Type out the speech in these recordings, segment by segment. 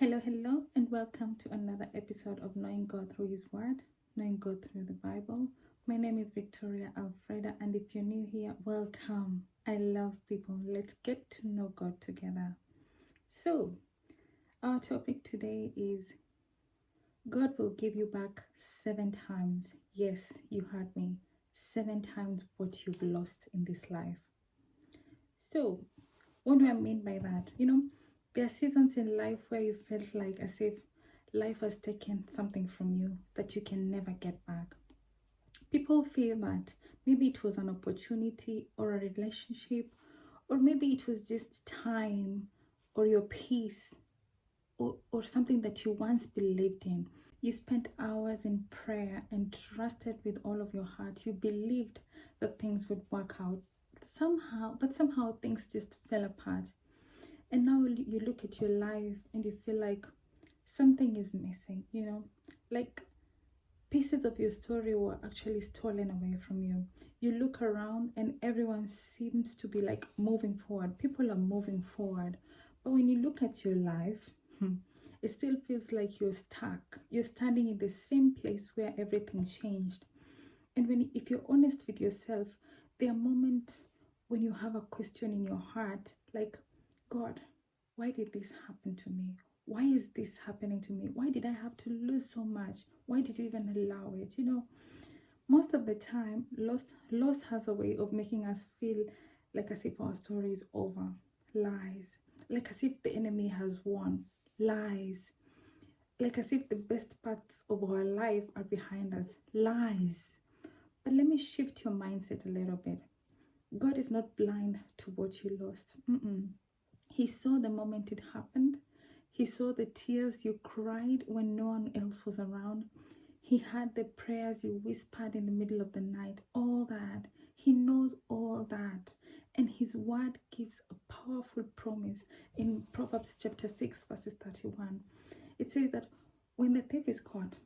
Hello, and welcome to another episode of Knowing God Through His Word, Knowing God Through the Bible. My name is Victoria Alfreda, and if you're new here, welcome. I love people. Let's get to know God together. So, our topic today is God will give you back 7 times. Yes, you heard me. 7 times what you've lost in this life. So, what do I mean by that? There are seasons in life where you felt like as if life has taken something from you that you can never get back. People feel that maybe it was an opportunity or a relationship, or maybe it was just time or your peace or something that you once believed in. You spent hours in prayer and trusted with all of your heart. You believed that things would work out somehow things just fell apart. And now you look at your life and you feel like something is missing, like pieces of your story were actually stolen away from you. You look around and everyone seems to be like moving forward. People are moving forward. But when you look at your life, it still feels like you're stuck. You're standing in the same place where everything changed. And if you're honest with yourself, there are moments when you have a question in your heart like, God, why did this happen to me? Why is this happening to me? Why did I have to lose so much? Why did you even allow it? Most of the time, loss has a way of making us feel like as if our story is over. Lies. Like as if the enemy has won. Lies. Like as if the best parts of our life are behind us. Lies. But let me shift your mindset a little bit. God is not blind to what you lost. He saw the moment it happened. He saw the tears you cried when no one else was around. He heard the prayers you whispered in the middle of the night. All that. He knows all that. And His word gives a powerful promise in Proverbs chapter 6 verses 31. It says that when the thief is caught,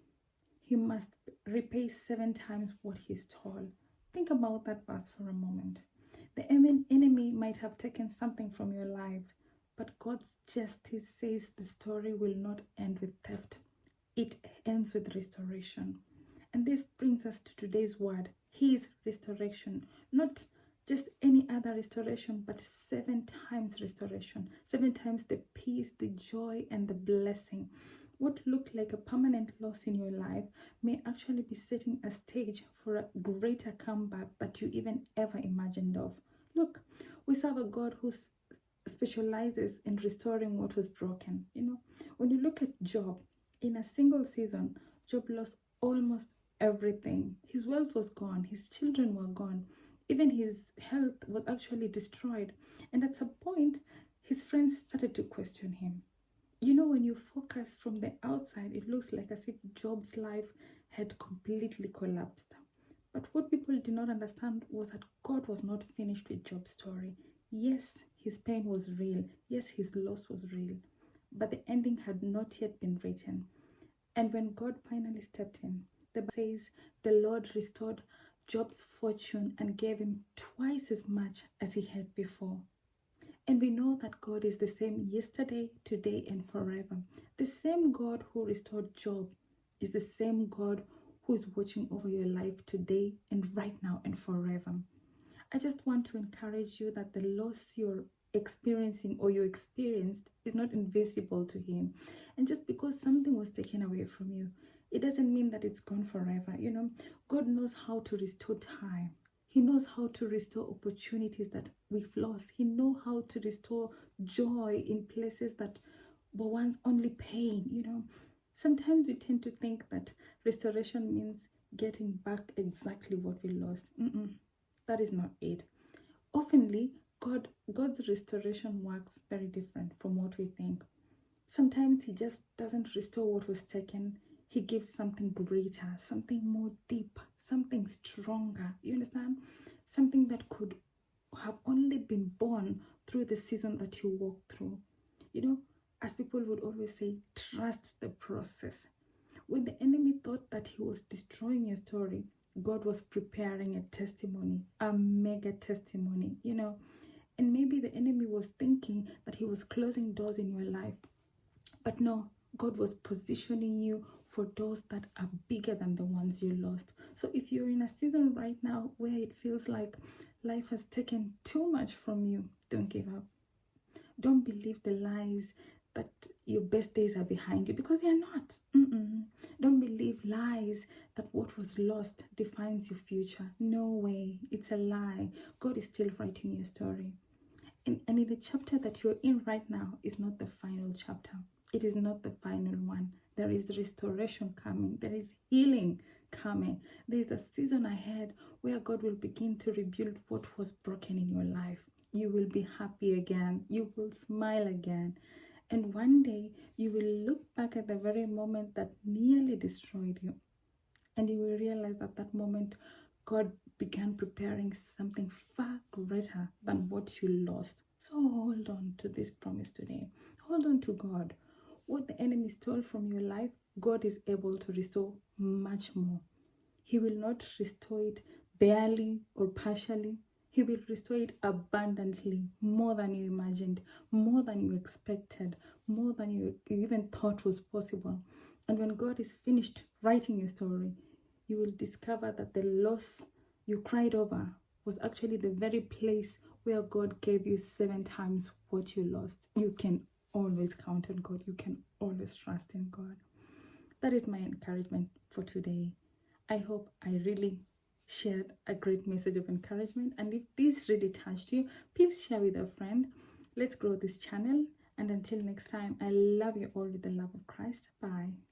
he must repay 7 times what he stole. Think about that verse for a moment. The enemy might have taken something from your life, but God's justice says the story will not end with theft. It ends with restoration. And this brings us to today's word, His restoration. Not just any other restoration, but 7 times restoration. 7 times the peace, the joy, and the blessing. What looked like a permanent loss in your life may actually be setting a stage for a greater comeback that you even ever imagined of. Look, we serve a God who specializes in restoring what was broken. When you look at Job, in a single season, Job lost almost everything. His wealth was gone. His children were gone. Even his health was actually destroyed. And at some point, his friends started to question him. When you focus from the outside, it looks like as if Job's life had completely collapsed. But what people did not understand was that God was not finished with Job's story. Yes, his pain was real. Yes, his loss was real. But the ending had not yet been written. And when God finally stepped in, the Bible says the Lord restored Job's fortune and gave him twice as much as he had before. And we know that God is the same yesterday, today, and forever. The same God who restored Job is the same God who is watching over your life today and right now and forever. I just want to encourage you that the loss you're experiencing or you experienced is not invisible to Him. And just because something was taken away from you, it doesn't mean that it's gone forever. God knows how to restore time. He knows how to restore opportunities that we've lost. He knows how to restore joy in places that were once only pain. Sometimes we tend to think that restoration means getting back exactly what we lost. That is not it. Oftenly, God's restoration works very different from what we think. Sometimes He just doesn't restore what was taken. He gives something greater, something more deep, something stronger. You understand? Something that could have only been born through the season that you walked through. As people would always say, trust the process. When the enemy thought that he was destroying your story, God was preparing a testimony, a mega testimony, And maybe the enemy was thinking that he was closing doors in your life. But no, God was positioning you for doors that are bigger than the ones you lost. So if you're in a season right now where it feels like life has taken too much from you, don't give up. Don't believe the lies that your best days are behind you, because they are not. Don't believe lies that what was lost defines your future. No way. It's a lie. God is still writing your story. And in the chapter that you're in right now is not the final chapter. It is not the final one. There is restoration coming. There is healing coming. There is a season ahead where God will begin to rebuild what was broken in your life. You will be happy again. You will smile again. And one day you will look back at the very moment that nearly destroyed you. And you will realize at that moment, God began preparing something far greater than what you lost. So hold on to this promise today. Hold on to God. What the enemy stole from your life, God is able to restore much more. He will not restore it barely or partially. He will restore it abundantly, more than you imagined, more than you expected, more than you even thought was possible. And when God is finished writing your story, you will discover that the loss you cried over was actually the very place where God gave you 7 times what you lost. You can always count on God. You can always trust in God. That is my encouragement for today. I hope I really shared a great message of encouragement. And if this really touched you, please share with a friend. Let's grow this channel. And until next time, I love you all with the love of Christ. Bye.